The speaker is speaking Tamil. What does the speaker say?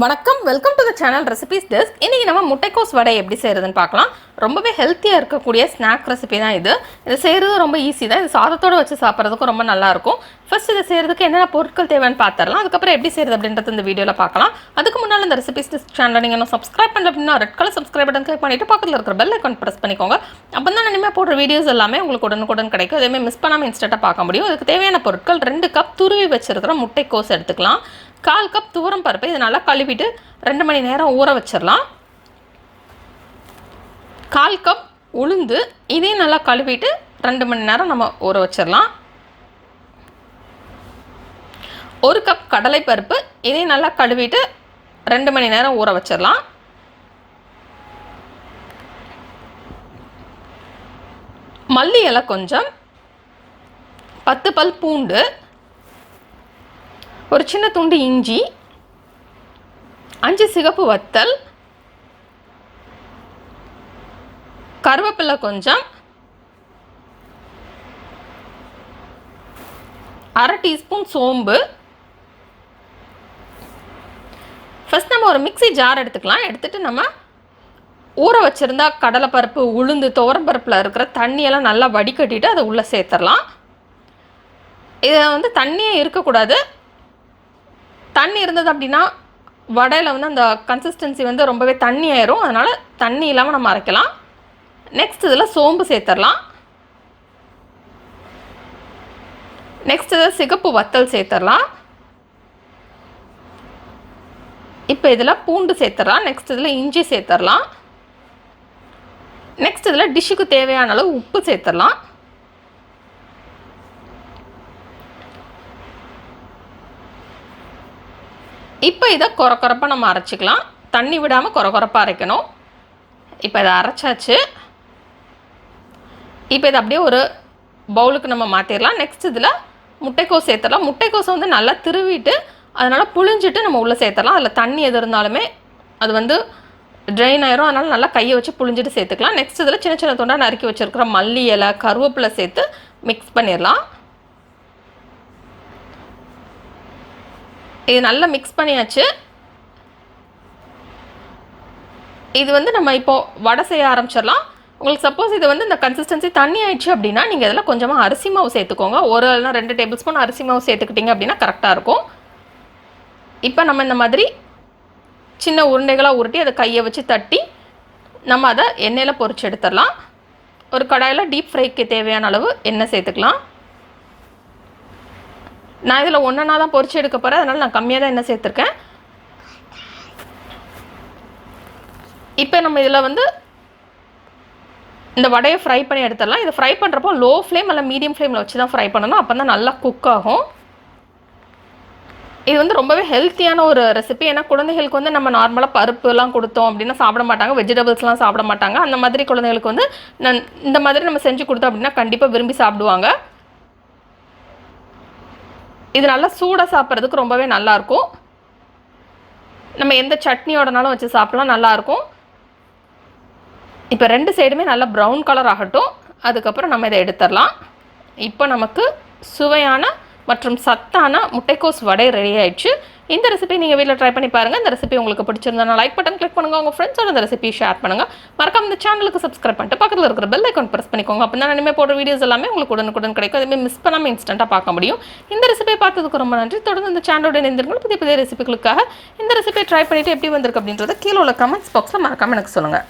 வணக்கம், welcome to the channel recipes desk. இன்றைக்கி நம்ம முட்டைக்கோஸ் வடை எப்படி செய்கிறதுன்னு பார்க்கலாம். ரொம்பவே ஹெல்த்தியாக இருக்கக்கூடிய ஸ்நாக் ரெசிபி தான் இது. இது செய்கிறது ரொம்ப ஈஸி தான். இது சாதத்தோடு வச்சு சாப்பிட்றதுக்கும் ரொம்ப நல்லாயிருக்கும். ஃபர்ஸ்ட் இதை செய்கிறதுக்கு என்னென்ன பொருட்கள் தேவைன்னு பார்த்துடலாம். அதுக்கப்புறம் எப்படி செய்கிறது அப்படின்றது இந்த வீடியோவில் பார்க்கலாம். அதுக்கு முன்னால் இந்த ரெசிபீஸ் டெஸ்க் சேனலை நீங்கள் இன்னும் சப்ஸ்கிரைப் பண்ணல அப்படின்னா red colour subscribe button click பண்ணிவிட்டு பக்கத்தில் இருக்கிற பெல் ஐக்கான் ப்ரெஸ் பண்ணிக்கோங்க. அப்போ தான் இனிமேல் போடுற வீடியோஸ் எல்லாமே உங்களுக்கு உடனுக்குடன் கிடைக்கும். அதேமாதிரி மிஸ் பண்ணாமல் இன்ஸ்டண்ட்டாக பார்க்க முடியும். அதுக்கு தேவையான பொருட்கள் 2 கப் துருவி வச்சுருக்கிற முட்டைக்கோஸ் எடுத்துக்கலாம். 1/4 கப் துவரம் பருப்பு, இது நல்லா கழுவிட்டு 2 மணி நேரம் ஊற வச்சிடலாம். 1/4 கப் உளுந்து, இதையும் நல்லா கழுவிட்டு 2 மணி நேரம் நம்ம ஊற வச்சிடலாம். 1 கப் கடலைப்பருப்பு, இதையும் நல்லா கழுவிட்டு 2 மணி நேரம் ஊற வச்சிடலாம். மல்லி இலை கொஞ்சம், 10 பல் பூண்டு, ஒரு சின்ன துண்டு இஞ்சி, 5 சிகப்பு வத்தல், கருவேப்பிலை கொஞ்சம், 1/2 டீஸ்பூன் சோம்பு. ஃபஸ்ட் நம்ம ஒரு மிக்ஸி ஜார் எடுத்துக்கலாம். எடுத்துகிட்டு நம்ம ஊற வச்சுருந்தா கடலைப்பருப்பு, உளுந்து, துவரம்பருப்பில் இருக்கிற தண்ணியெல்லாம் நல்லா வடிகட்டிட்டு அதை உள்ளே சேர்த்துடலாம். இதை தண்ணியே இருக்கக்கூடாது. தண்ணி இருந்தது அப்படின்னா வடையில் அந்த கன்சிஸ்டன்சி ரொம்பவே தண்ணி ஆயிரும். அதனால் தண்ணி இல்லாமல் நம்ம அரைக்கலாம். நெக்ஸ்ட் இதில் சோம்பு சேர்த்துடலாம். நெக்ஸ்ட் இதில் சிகப்பு வத்தல் சேர்த்துடலாம். இப்போ இதில் பூண்டு சேர்த்துடலாம். நெக்ஸ்ட் இதில் இஞ்சி சேர்த்துடலாம். நெக்ஸ்ட் இதில் டிஷ்ஷுக்கு தேவையான அளவு உப்பு சேர்த்துடலாம். இப்போ இதை கொரப்பாக நம்ம அரைச்சிக்கலாம். தண்ணி விடாமல் கொரப்பாக அரைக்கணும். இப்போ இதை அரைச்சாச்சு. இப்போ இதை அப்படியே ஒரு பவுலுக்கு நம்ம மாற்றிடலாம். நெக்ஸ்ட் இதில் முட்டைக்கோஸ் சேர்த்துடலாம். முட்டைக்கோஸை நல்லா திருவிட்டு அதனால் புழிஞ்சிட்டு நம்ம உள்ளே சேர்த்துடலாம். அதில் தண்ணி எது இருந்தாலுமே அது ட்ரெயின் ஆயிரும். அதனால் நல்லா கையை வச்சு புழிஞ்சிட்டு சேர்த்துக்கலாம். நெக்ஸ்ட் இதில் சின்ன சின்ன துண்டாக நறுக்கி வச்சுருக்கிற மல்லி இலை, கருவேப்பிலை சேர்த்து மிக்ஸ் பண்ணிடலாம். இது நல்லா மிக்ஸ் பண்ணியாச்சு. இது நம்ம இப்போது வடை செய்ய ஆரம்பிச்சிடலாம். உங்களுக்கு சப்போஸ் இது இந்த கன்சிஸ்டன்சி தண்ணி ஆயிடுச்சு அப்படின்னா நீங்கள் இதில் கொஞ்சமாக அரிசி மாவு சேர்த்துக்கோங்க. ஒரு இல்லைனா 2 டேபிள் ஸ்பூன் அரிசி மாவு சேர்த்துக்கிட்டிங்க அப்படின்னா கரெக்டாக இருக்கும். இப்போ நம்ம இந்த மாதிரி சின்ன உருண்டைகளாக உருட்டி அதை கையை வச்சு தட்டி நம்ம அதை எண்ணெயில் பொரிச்சு எடுத்துடலாம். ஒரு கடாயில் டீப் ஃப்ரைக்கு தேவையான அளவு எண்ணெய் சேர்த்துக்கலாம். நான் இதில் ஒன்றா தான் பொரிச்சு எடுக்க போகிறேன். அதனால் நான் கம்மியாக தான் எண்ணெய் சேர்த்துருக்கேன். இப்போ நம்ம இதில் இந்த வடையை ஃப்ரை பண்ணி எடுத்துடலாம். இதை ஃப்ரை பண்ணுறப்போ லோ ஃப்ளேம் இல்லை மீடியம் ஃப்ளேமில் வச்சு தான் ஃப்ரை பண்ணணும். அப்போ தான் நல்லா குக் ஆகும். இது ரொம்பவே ஹெல்த்தியான ஒரு ரெசிபி. ஏன்னா குழந்தைகளுக்கு நம்ம நார்மலாக பருப்புலாம் கொடுத்தோம் அப்படின்னா சாப்பிட மாட்டாங்க, வெஜிடபிள்ஸ்லாம் சாப்பிட மாட்டாங்க. அந்த மாதிரி குழந்தைகளுக்கு நான் இந்த மாதிரி நம்ம செஞ்சு கொடுத்தோம் அப்படின்னா கண்டிப்பாக விரும்பி சாப்பிடுவாங்க. இது நல்லா சூடாக சாப்பிட்றதுக்கு ரொம்பவே நல்லாயிருக்கும். நம்ம எந்த சட்னியோடனாலும் வச்சு சாப்பிட்லாம், நல்லாயிருக்கும். இப்போ 2 சைடுமே நல்லா ப்ரௌன் கலர் ஆகட்டும். அதுக்கப்புறம் நம்ம இதை எடுத்துடலாம். இப்போ நமக்கு சுவையான மற்றும் சத்தான முட்டைக்கோஸ் வடை ரெடி ஆயிடுச்சு. இந்த ரெசிபி நீங்கள் வீட்டில் ட்ரை பண்ணி பாருங்கள். இந்த ரெசிபி உங்களுக்கு பிடிச்சிருந்தா லைக் பட்டன் கிளிக் பண்ணுங்கள். உங்கள் ஃப்ரெண்ட்ஸோட இந்த ரெசிபி ஷேர் பண்ணுங்கள். மறக்காம இந்த சேனலுக்கு சப்ஸ்கிரைப் பண்ணிட்டு பக்கத்தில் இருக்கிற பெல் ஐக்கான் ப்ரெஸ் பண்ணிக்கோங்க. அப்போ தான் இனிமேல் போடுற வீடியோஸ் எல்லாமே உங்களுக்கு உடனுக்குடன் கிடைக்கும். அதேமாதிரி மிஸ் பண்ணாமல் இன்ஸ்டண்ட்டாக பார்க்க முடியும். இந்த ரெசிபியை பார்த்ததுக்கு ரொம்ப நன்றி. தொடர்ந்து இந்த சேனலோட இணைந்திருங்கள். புதிய புதிய ரெசிபிகளுக்காக இந்த ரெசிபியை ட்ரை பண்ணிவிட்டு எப்படி வந்திருக்கு அப்படின்றத கீழே உள்ள கமெண்ட்ஸ் பாக்ஸில் மறக்காமல் எனக்கு சொல்லுங்கள்.